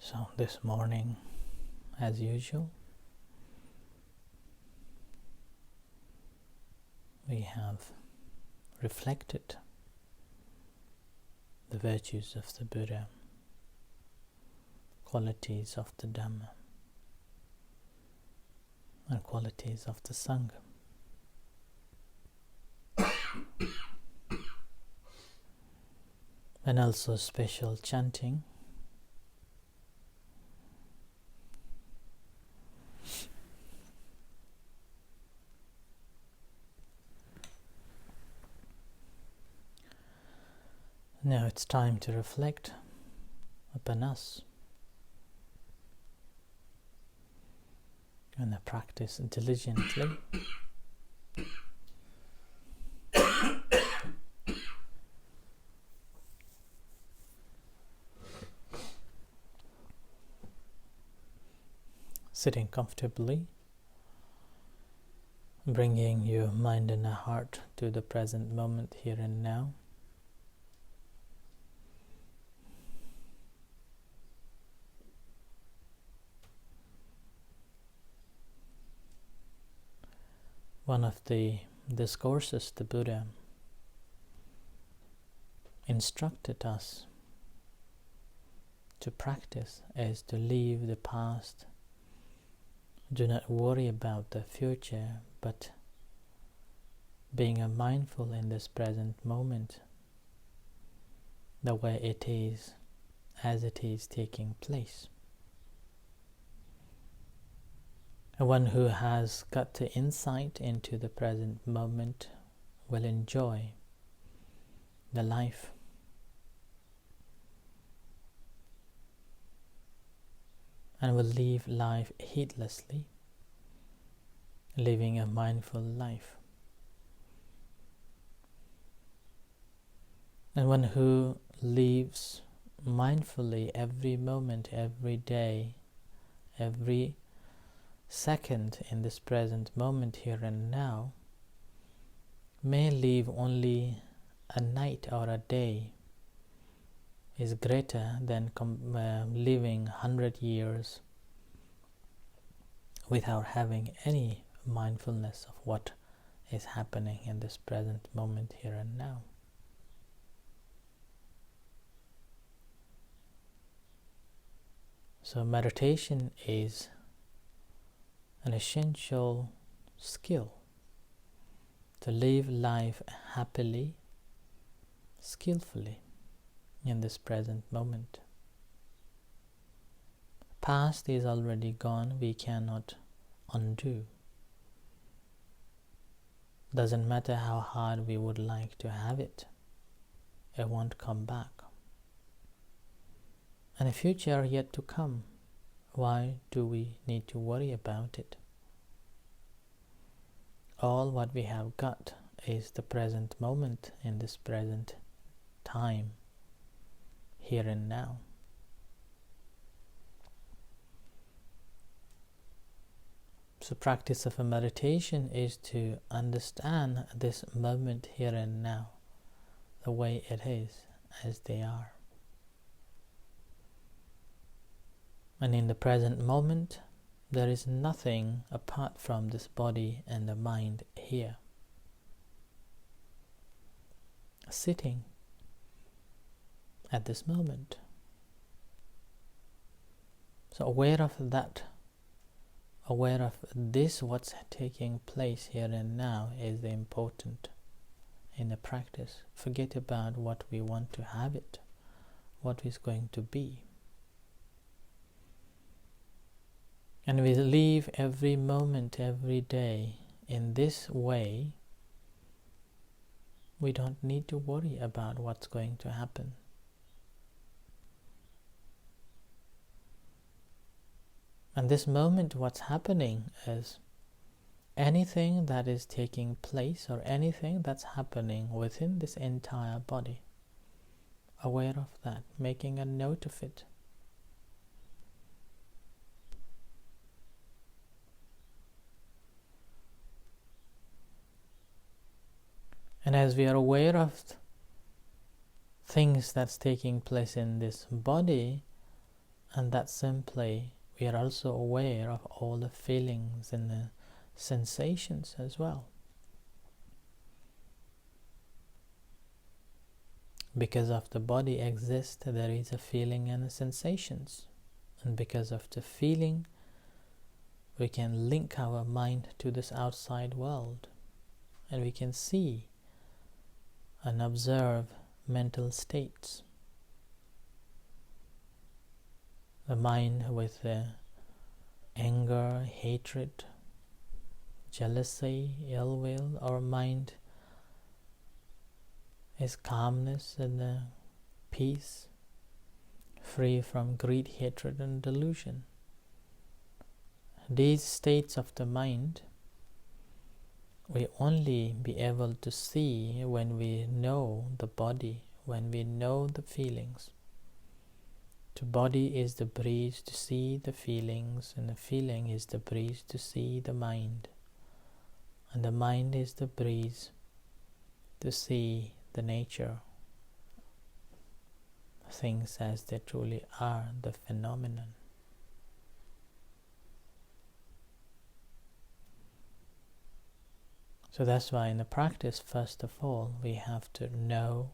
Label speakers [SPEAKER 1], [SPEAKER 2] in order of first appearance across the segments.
[SPEAKER 1] So this morning, as usual, we have reflected the virtues of the Buddha, qualities of the Dhamma, and qualities of the Sangha. And also special chanting. Now it's time to reflect upon us and practice diligently. Sitting comfortably, bringing your mind and heart to the present moment here and now. One of the discourses the Buddha instructed us to practice is to leave the past. Do not worry about the future, but being mindful in this present moment, the way it is, as it is taking place. One who has got the insight into the present moment will enjoy the life. And will live life heedlessly, living a mindful life. And one who lives mindfully every moment, every day, every second in this present moment here and now, may live only a night or a day, is greater than living 100 years without having any mindfulness of what is happening in this present moment here and now. So meditation is an essential skill to live life happily, skillfully in this present moment. Past is already gone, we cannot undo. Doesn't matter how hard we would like to have it, it won't come back. And the future yet to come, why do we need to worry about it? All what we have got is the present moment in this present time, here and now. So practice of a meditation is to understand this moment here and now, the way it is, as they are. And in the present moment, there is nothing apart from this body and the mind here. Sitting at this moment. So aware of that, aware of this, what's taking place here and now is the important in the practice. Forget about what we want to have it, what is going to be. And we live every moment, every day in this way. We don't need to worry about what's going to happen. And this moment, what's happening is anything that is taking place or anything that's happening within this entire body. Aware of that, making a note of it. And as we are aware of things that's taking place in this body, And that simply we are also aware of all the feelings and the sensations as well. Because of the body exists, there is a feeling and the sensations. And because of the feeling, we can link our mind to this outside world. And we can see and observe mental states. The mind with anger, hatred, jealousy, ill will, or mind is calmness and peace, free from greed, hatred, and delusion. These states of the mind we only be able to see when we know the body, when we know the feelings. The body is the bridge to see the feelings, and the feeling is the bridge to see the mind, and the mind is the bridge to see the nature, things as they truly are, the phenomenon. So that's why in the practice, first of all, we have to know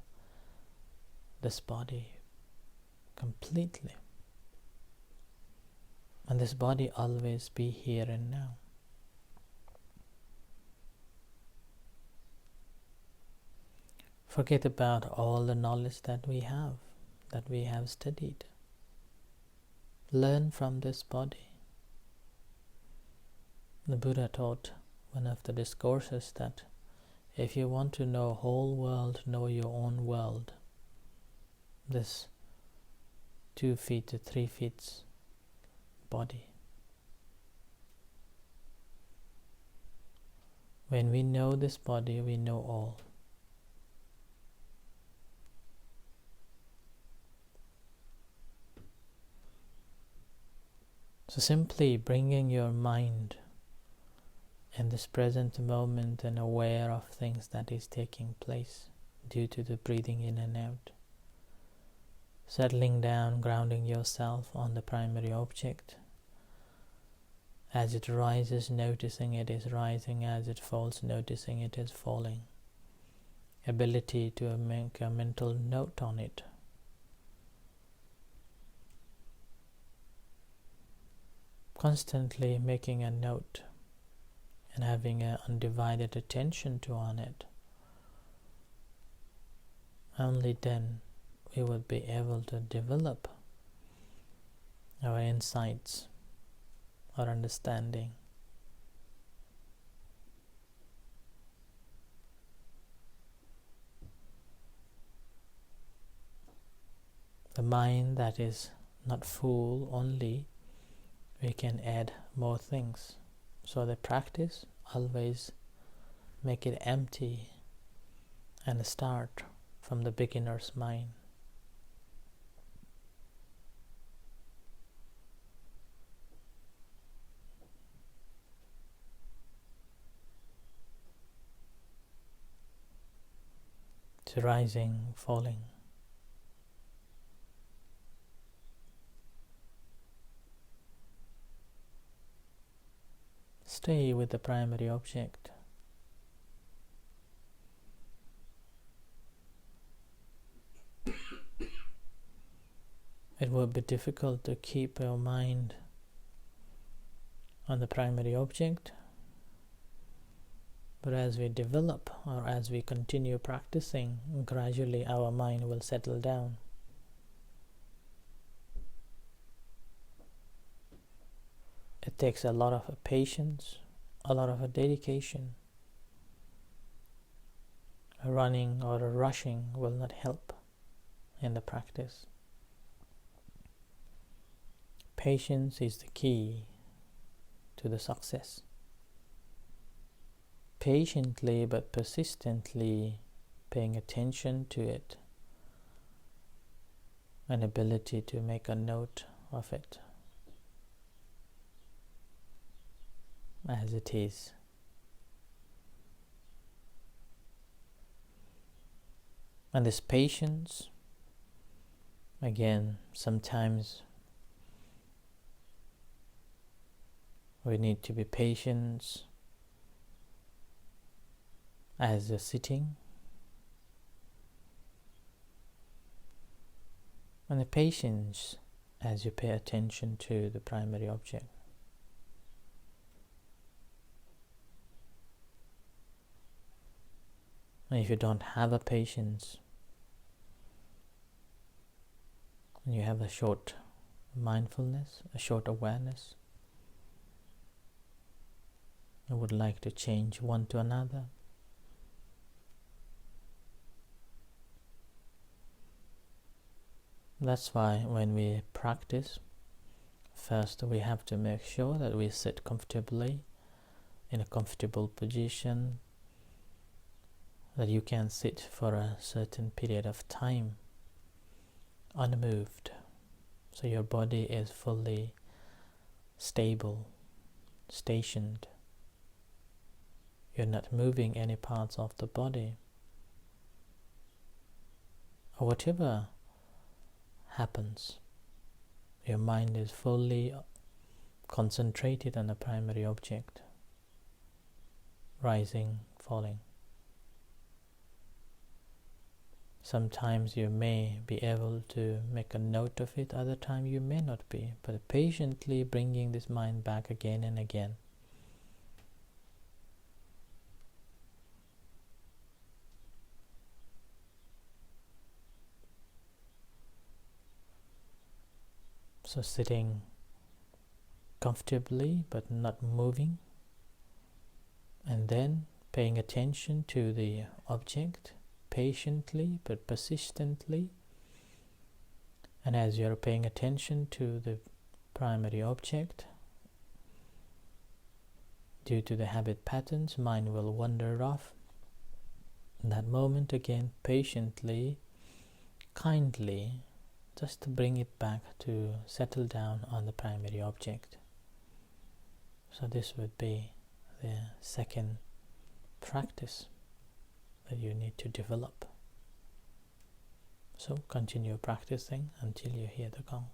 [SPEAKER 1] this body completely. And this body always be here and now. Forget about all the knowledge that we have studied. Learn from this body. The Buddha taught one of the discourses that if you want to know whole world, know your own world. This 2 feet to 3 feet body. When we know this body, we know all. So simply bringing your mind in this present moment and aware of things that is taking place due to the breathing in and out. Settling down, grounding yourself on the primary object. As it rises, noticing it is rising. As it falls, noticing it is falling. Ability to make a mental note on it. Constantly making a note and having an undivided attention on it. Only then we would be able to develop our insights, our understanding. The mind that is not full only, we can add more things. So the practice, always make it empty and start from the beginner's mind. To rising, falling. Stay with the primary object. It will be difficult to keep your mind on the primary object, but as we develop or as we continue practicing, gradually our mind will settle down. It takes a lot of patience, a lot of dedication. Running or rushing will not help in the practice. Patience is the key to the success. Patiently but persistently paying attention to it, an ability to make a note of it as it is. And this patience, again, sometimes We need to be patient as you're sitting, and the patience as you pay attention to the primary object. And if you don't have a patience, and you have a short mindfulness, a short awareness, you would like to change one to another, that's why when we practice, first we have to make sure that we sit comfortably in a comfortable position, that you can sit for a certain period of time unmoved, so your body is fully stable, stationed. You're not moving any parts of the body, or whatever happens, your mind is fully concentrated on the primary object, rising, falling. Sometimes you may be able to make a note of it, other times you may not be, but patiently bringing this mind back again and again. So sitting comfortably but not moving, and then paying attention to the object patiently but persistently. And as you're paying attention to the primary object, due to the habit patterns, mind will wander off. In that moment, again, patiently, kindly, just to bring it back to settle down on the primary object. So this would be the second practice that you need to develop. So continue practicing until you hear the gong.